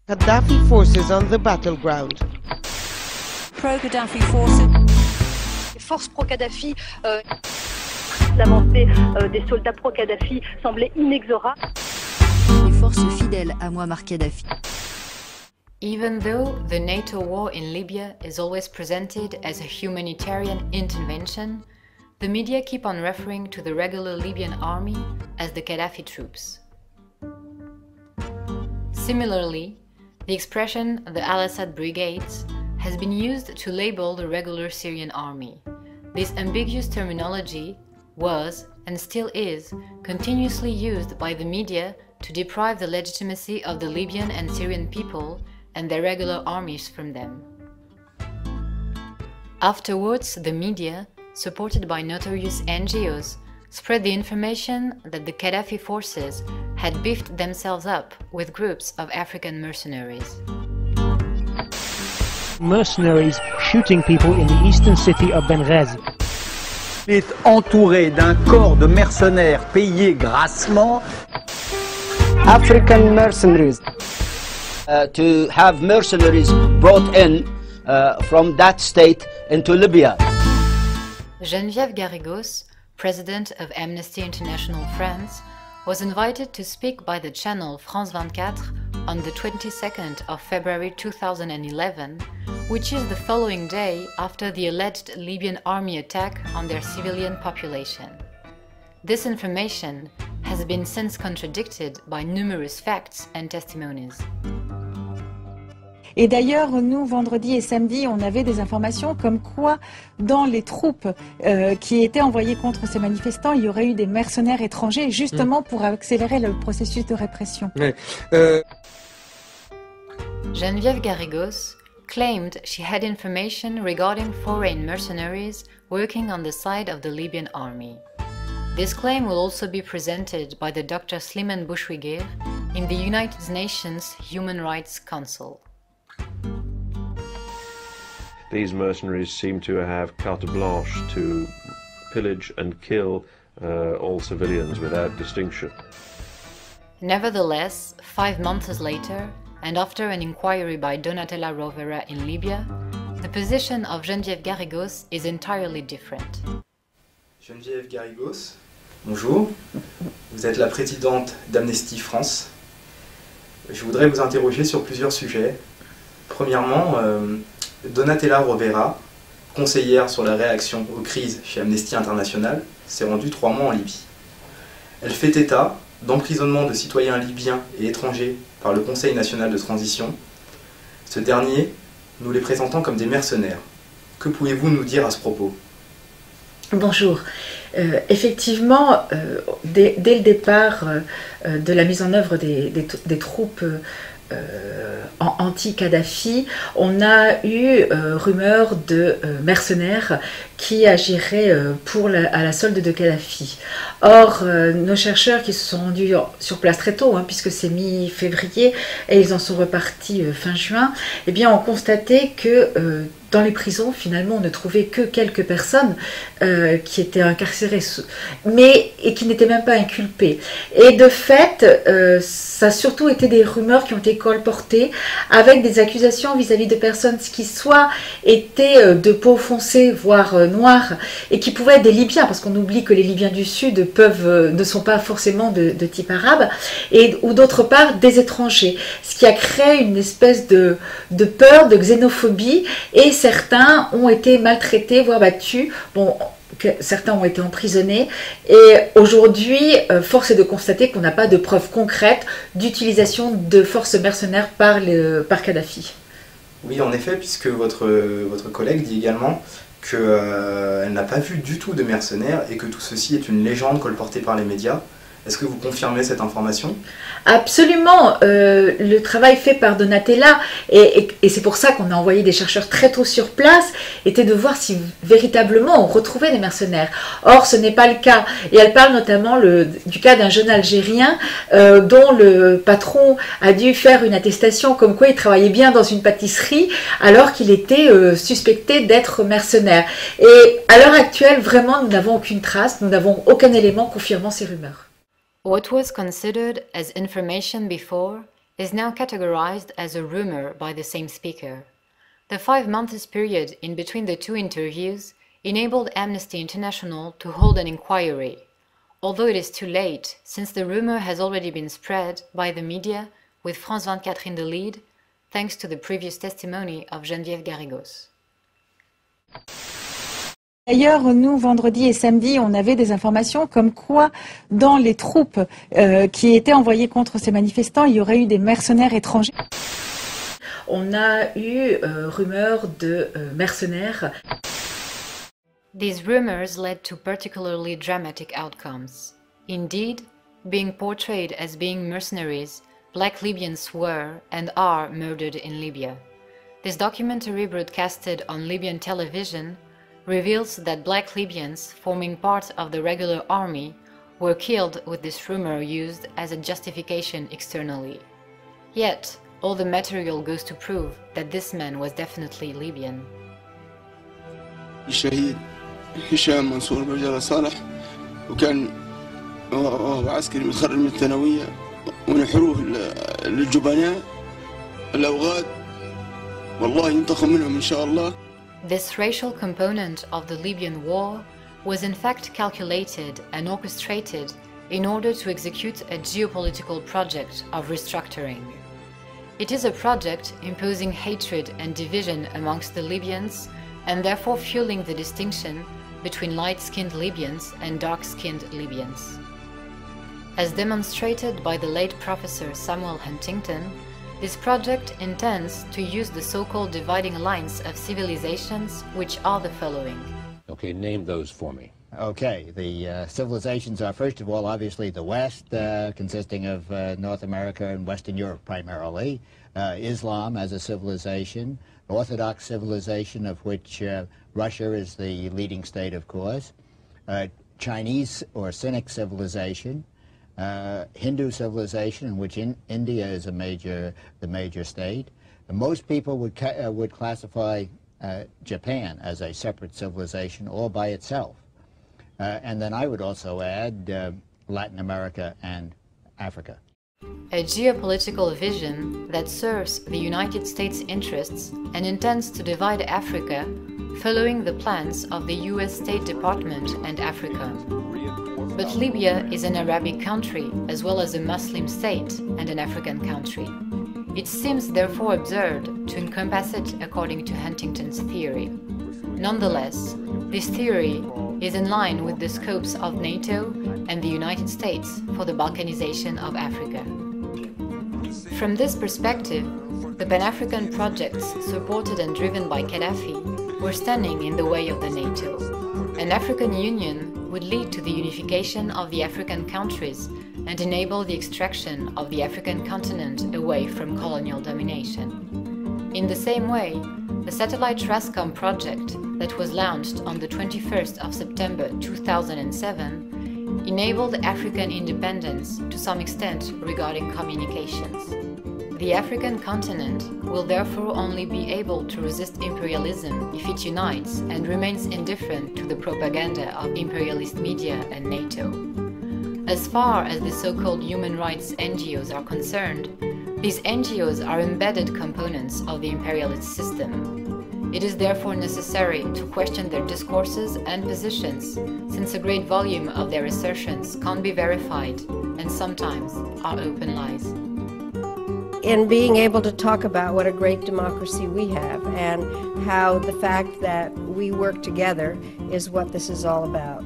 Gaddafi forces on the battleground. Pro-Gaddafi forces. Les forces pro-Kadhafi, l'avancée des soldats pro-Kadhafi semblait inexorable. Les forces fidèles à Muammar Kadhafi. Even though the NATO war in Libya is always presented as a humanitarian intervention, the media keep on referring to the regular Libyan army as the Gaddafi troops. Similarly, the expression the Al-Assad brigades has been used to label the regular Syrian army. This ambiguous terminology was, and still is, continuously used by the media to deprive the legitimacy of the Libyan and Syrian people and their regular armies from them. Afterwards, the media, supported by notorious NGOs, spread the information that the Gaddafi forces had beefed themselves up with groups of African mercenaries. Mercenaries shooting people in the eastern city of Benghazi. Il est entouré d'un corps de mercenaires payés grassement. African mercenaries. To have mercenaries brought in from that state into Libya. Genevieve Garrigos, president of Amnesty International France, was invited to speak by the channel France 24 on the 22nd of February 2011, which is the following day after the alleged Libyan army attack on their civilian population. This information has been since contradicted by numerous facts and testimonies. Et d'ailleurs, nous, vendredi et samedi, on avait des informations comme quoi, dans les troupes qui étaient envoyées contre ces manifestants, il y aurait eu des mercenaires étrangers, justement pour accélérer le processus de répression. Genevieve Garrigos claimed she had information regarding foreign mercenaries working on the side of the Libyan army. This claim will also be presented by the Dr. Slimane Bouchouiguer in the United Nations Human Rights Council. These mercenaries seem to have carte blanche to pillage and kill all civilians without distinction. Nevertheless, 5 months later, and after an inquiry by Donatella Rovera in Libya, the position of Genevieve Garrigos is entirely different. Genevieve Garrigos, bonjour. Vous êtes la présidente d'Amnesty France. Je voudrais vous interroger sur plusieurs sujets. Premièrement, Donatella Rovera, conseillère sur la réaction aux crises chez Amnesty International, s'est rendue 3 mois en Libye. Elle fait état d'emprisonnement de citoyens libyens et étrangers par le Conseil national de transition. Ce dernier, nous les présentant comme des mercenaires. Que pouvez-vous nous dire à ce propos ? Bonjour. Effectivement, dès le départ de la mise en œuvre des troupes anti-Kadhafi, on a eu rumeur de mercenaires qui agiraient à la solde de Kadhafi. Or, nos chercheurs qui se sont rendus sur place très tôt, puisque c'est mi-février, et ils en sont repartis fin juin, eh bien, ont constaté que dans les prisons, finalement, on ne trouvait que quelques personnes qui étaient incarcérées, et qui n'étaient même pas inculpées. Et de fait, ça a surtout été des rumeurs qui ont été colportées avec des accusations vis-à-vis de personnes qui soit étaient de peau foncée, voire noire, et qui pouvaient être des Libyens, parce qu'on oublie que les Libyens du Sud ne sont pas forcément de type arabe, ou d'autre part des étrangers, ce qui a créé une espèce de peur, de xénophobie, et certains ont été maltraités, voire battus. Bon, certains ont été emprisonnés, et aujourd'hui, force est de constater qu'on n'a pas de preuves concrètes d'utilisation de forces mercenaires par Kadhafi. Oui, en effet, puisque votre collègue dit également qu'elle n'a pas vu du tout de mercenaires et que tout ceci est une légende colportée par les médias. Est-ce que vous confirmez cette information ? Absolument. Le travail fait par Donatella, et c'est pour ça qu'on a envoyé des chercheurs très tôt sur place, était de voir si véritablement on retrouvait des mercenaires. Or, ce n'est pas le cas. Et elle parle notamment du cas d'un jeune Algérien dont le patron a dû faire une attestation comme quoi il travaillait bien dans une pâtisserie alors qu'il était suspecté d'être mercenaire. Et à l'heure actuelle, vraiment, nous n'avons aucune trace, nous n'avons aucun élément confirmant ces rumeurs. What was considered as information before is now categorized as a rumor by the same speaker. The 5-month period in between the two interviews enabled Amnesty International to hold an inquiry, although it is too late since the rumor has already been spread by the media with France 24 in the lead, thanks to the previous testimony of Genevieve Garrigos. D'ailleurs, nous, vendredi et samedi, on avait des informations comme quoi, dans les troupes qui étaient envoyées contre ces manifestants, il y aurait eu des mercenaires étrangers. On a eu rumeurs de mercenaires. These rumors led to particularly dramatic outcomes. Indeed, being portrayed as being mercenaries, Black Libyans were and are murdered in Libya. This documentary, broadcasted on Libyan television, reveals that Black Libyans forming part of the regular army were killed with this rumor used as a justification externally. Yet, all the material goes to prove that this man was definitely Libyan. الشهيد هشام منصور برجال صالح وكان وهو عسكري متخرج من الثانوية ونحروه للجبناء الأوغاد والله ينتقم منهم إن شاء الله. This racial component of the Libyan war was in fact calculated and orchestrated in order to execute a geopolitical project of restructuring. It is a project imposing hatred and division amongst the Libyans and therefore fueling the distinction between light-skinned Libyans and dark-skinned Libyans. As demonstrated by the late Professor Samuel Huntington, this project intends to use the so-called dividing lines of civilizations, which are the following. Okay, name those for me. Okay, the civilizations are, first of all, obviously the West, consisting of North America and Western Europe primarily, Islam as a civilization, Orthodox civilization, of which Russia is the leading state, of course, Chinese or Sinic civilization, Hindu civilization, in which India is the major state. And most people would classify Japan as a separate civilization all by itself. And then I would also add Latin America and Africa. A geopolitical vision that serves the United States' interests and intends to divide Africa, following the plans of the US State Department and Africa. But Libya is an Arabic country as well as a Muslim state and an African country. It seems therefore absurd to encompass it according to Huntington's theory. Nonetheless, this theory is in line with the scopes of NATO and the United States for the Balkanization of Africa. From this perspective, the Pan-African projects supported and driven by Gaddafi were standing in the way of the NATO. An African Union would lead to the unification of the African countries and enable the extraction of the African continent away from colonial domination. In the same way, the satellite Rascom project that was launched on the 21st of September 2007 enabled African independence to some extent regarding communications. The African continent will therefore only be able to resist imperialism if it unites and remains indifferent to the propaganda of imperialist media and NATO. As far as the so-called human rights NGOs are concerned, these NGOs are embedded components of the imperialist system. It is therefore necessary to question their discourses and positions, since a great volume of their assertions can't be verified and sometimes are open lies. In being able to talk about what a great democracy we have and how the fact that we work together is what this is all about.